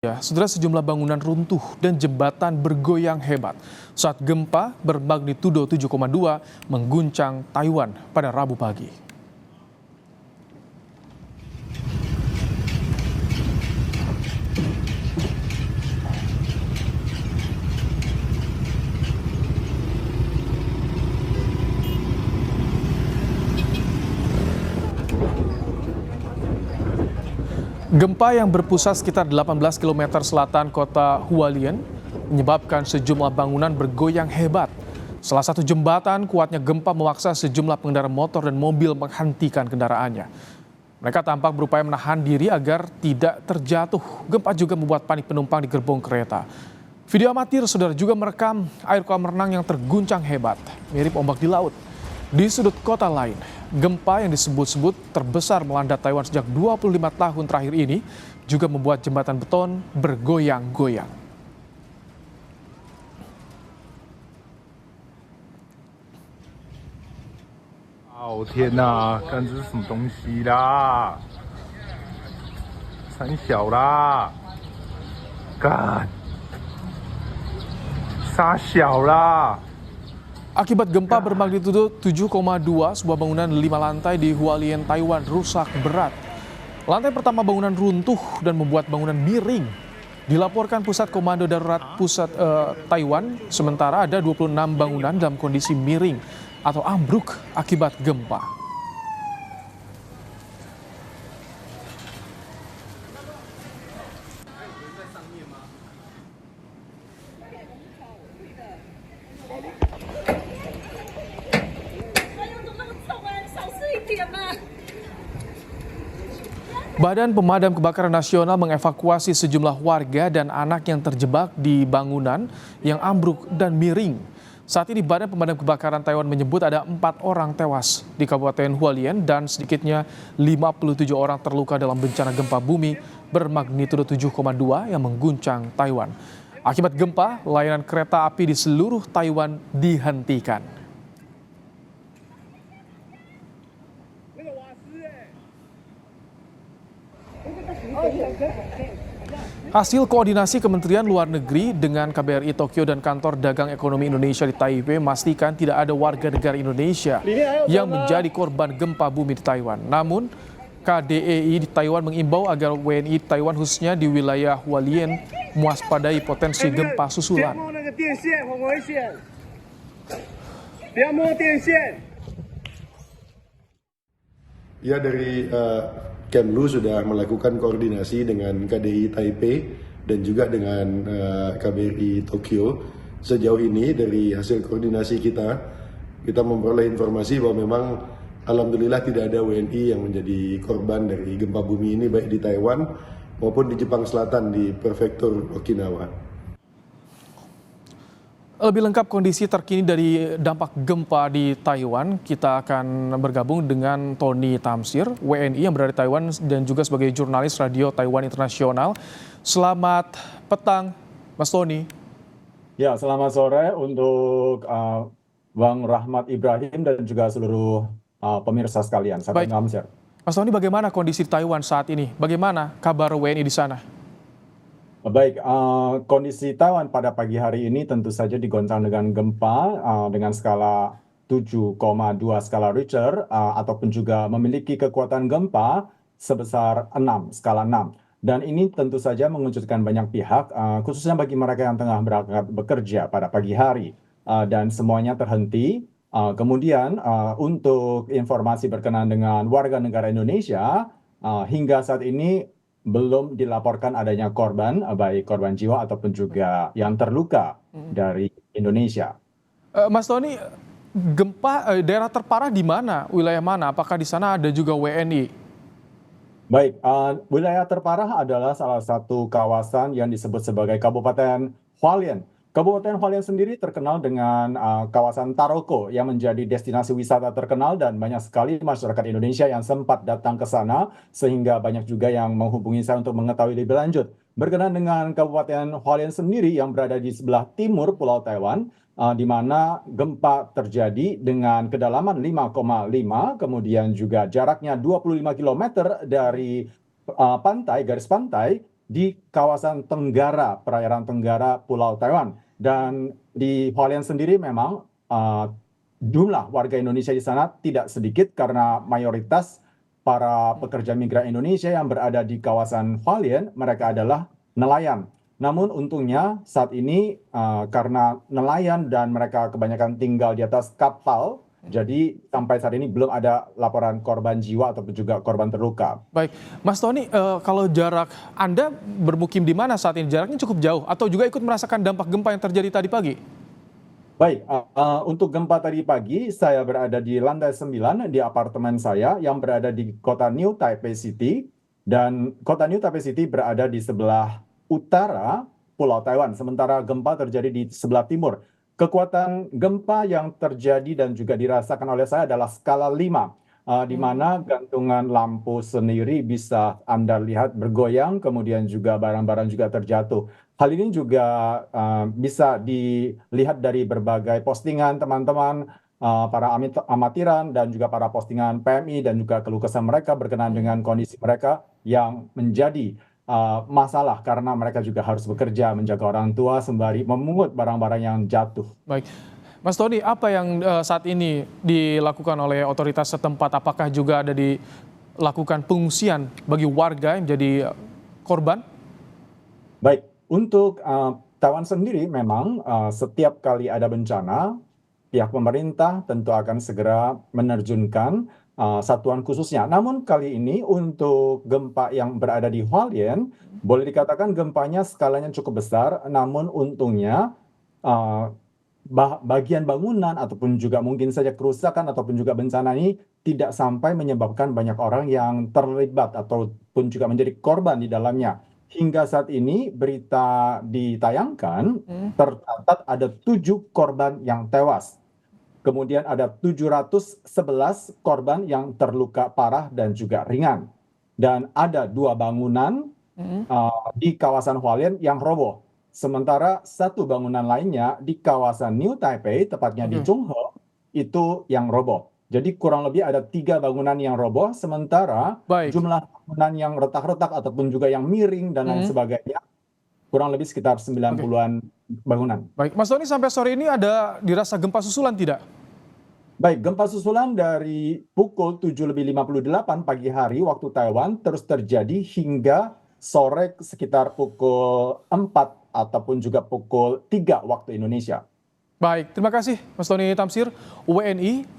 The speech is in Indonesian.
Ya, saudara, sejumlah bangunan runtuh dan jembatan bergoyang hebat saat gempa bermagnitudo 7,2 mengguncang Taiwan pada Rabu pagi. Gempa yang berpusat sekitar 18 km selatan kota Hualien menyebabkan sejumlah bangunan bergoyang hebat. Salah satu jembatan, kuatnya gempa memaksa sejumlah pengendara motor dan mobil menghentikan kendaraannya. Mereka tampak berupaya menahan diri agar tidak terjatuh. Gempa juga membuat panik penumpang di gerbong kereta. Video amatir saudara juga merekam air kolam renang yang terguncang hebat, mirip ombak di laut. Di sudut kota lain, gempa yang disebut-sebut terbesar melanda Taiwan sejak 25 tahun terakhir ini juga membuat jembatan beton bergoyang-goyang. 哦天哪，看这是什么东西啦？三小啦，干，傻小啦！ Akibat gempa bermagnitudo 7,2, sebuah bangunan 5 lantai di Hualien, Taiwan rusak berat. Lantai pertama bangunan runtuh dan membuat bangunan miring. Dilaporkan Pusat Komando Darurat Taiwan, sementara ada 26 bangunan dalam kondisi miring atau ambruk akibat gempa. Badan Pemadam Kebakaran Nasional mengevakuasi sejumlah warga dan anak yang terjebak di bangunan yang ambruk dan miring. Saat ini Badan Pemadam Kebakaran Taiwan menyebut ada 4 orang tewas di Kabupaten Hualien dan sedikitnya 57 orang terluka dalam bencana gempa bumi bermagnitudo 7,2 yang mengguncang Taiwan. Akibat gempa, layanan kereta api di seluruh Taiwan dihentikan. Hasil koordinasi Kementerian Luar Negeri dengan KBRI Tokyo dan Kantor Dagang Ekonomi Indonesia di Taipei memastikan tidak ada warga negara Indonesia yang menjadi korban gempa bumi di Taiwan. Namun, KDEI di Taiwan mengimbau agar WNI Taiwan khususnya di wilayah Hualien mewaspadai potensi gempa susulan. Ya, dari Kemlu sudah melakukan koordinasi dengan KDI Taipei dan juga dengan KBRI Tokyo. Sejauh ini dari hasil koordinasi kita memperoleh informasi bahwa memang alhamdulillah tidak ada WNI yang menjadi korban dari gempa bumi ini baik di Taiwan maupun di Jepang Selatan di Prefektur Okinawa. Lebih lengkap kondisi terkini dari dampak gempa di Taiwan, kita akan bergabung dengan Tony Tamsir, WNI yang berada di Taiwan dan juga sebagai jurnalis Radio Taiwan Internasional. Selamat petang, Mas Tony. Ya, selamat sore untuk Bang Rahmat Ibrahim dan juga seluruh pemirsa sekalian. Baik, Mas Tony, bagaimana kondisi di Taiwan saat ini? Bagaimana kabar WNI di sana? Baik, kondisi Taiwan pada pagi hari ini tentu saja digoncang dengan gempa dengan skala 7,2 skala Richter ataupun juga memiliki kekuatan gempa sebesar 6, skala 6. Dan ini tentu saja mengejutkan banyak pihak, khususnya bagi mereka yang tengah berangkat bekerja pada pagi hari. Dan semuanya terhenti. Kemudian untuk informasi berkenaan dengan warga negara Indonesia, hingga saat ini belum dilaporkan adanya korban, baik korban jiwa ataupun juga yang terluka dari Indonesia. Mas Tony, gempa daerah terparah di mana? Wilayah mana? Apakah di sana ada juga WNI? Baik, wilayah terparah adalah salah satu kawasan yang disebut sebagai Kabupaten Hualien. Kabupaten Hualien sendiri terkenal dengan kawasan Taroko yang menjadi destinasi wisata terkenal dan banyak sekali masyarakat Indonesia yang sempat datang ke sana sehingga banyak juga yang menghubungi saya untuk mengetahui lebih lanjut. Berkenaan dengan Kabupaten Hualien sendiri yang berada di sebelah timur Pulau Taiwan, di mana gempa terjadi dengan kedalaman 5,5, kemudian juga jaraknya 25 km dari garis pantai, di kawasan tenggara, perairan tenggara Pulau Taiwan. Dan di Hualien sendiri memang jumlah warga Indonesia di sana tidak sedikit karena mayoritas para pekerja migran Indonesia yang berada di kawasan Hualien, mereka adalah nelayan. Namun untungnya saat ini karena nelayan dan mereka kebanyakan tinggal di atas kapal, jadi sampai saat ini belum ada laporan korban jiwa ataupun juga korban terluka. Baik, Mas Tony, kalau jarak Anda bermukim di mana saat ini? Jaraknya cukup jauh atau juga ikut merasakan dampak gempa yang terjadi tadi pagi? Baik, untuk gempa tadi pagi saya berada di lantai 9 di apartemen saya yang berada di kota New Taipei City, dan kota New Taipei City berada di sebelah utara Pulau Taiwan, sementara gempa terjadi di sebelah timur. Kekuatan gempa yang terjadi dan juga dirasakan oleh saya adalah skala 5, di mana gantungan lampu sendiri bisa Anda lihat bergoyang, kemudian juga barang-barang juga terjatuh. Hal ini juga bisa dilihat dari berbagai postingan teman-teman, para amatiran dan juga para postingan PMI dan juga keluh kesah mereka berkenaan dengan kondisi mereka yang menjadi masalah karena mereka juga harus bekerja menjaga orang tua sembari memungut barang-barang yang jatuh. Baik, Mas Tony, apa yang saat ini dilakukan oleh otoritas setempat? Apakah juga ada dilakukan pengungsian bagi warga yang menjadi korban? Baik, untuk Taiwan sendiri memang setiap kali ada bencana, pihak pemerintah tentu akan segera menerjunkan satuan khususnya. Namun kali ini untuk gempa yang berada di Hualien, boleh dikatakan gempanya skalanya cukup besar, namun untungnya bagian bangunan ataupun juga mungkin saja kerusakan ataupun juga bencana ini tidak sampai menyebabkan banyak orang yang terlibat ataupun juga menjadi korban di dalamnya. Hingga saat ini berita ditayangkan tercatat ada 7 korban yang tewas. Kemudian ada 711 korban yang terluka parah dan juga ringan. Dan ada 2 bangunan di kawasan Hualien yang roboh. Sementara 1 bangunan lainnya di kawasan New Taipei, tepatnya di Zhonghe, itu yang roboh. Jadi kurang lebih ada 3 bangunan yang roboh, sementara jumlah bangunan yang retak-retak ataupun juga yang miring dan lain sebagainya, kurang lebih sekitar 90-an bangunan. Baik, Mas Tony, sampai sore ini ada dirasa gempa susulan tidak? Baik, gempa susulan dari pukul 7:58 pagi hari waktu Taiwan terus terjadi hingga sore sekitar pukul 4 ataupun juga pukul 3 waktu Indonesia. Baik, terima kasih Mas Tony Tamsir, WNI.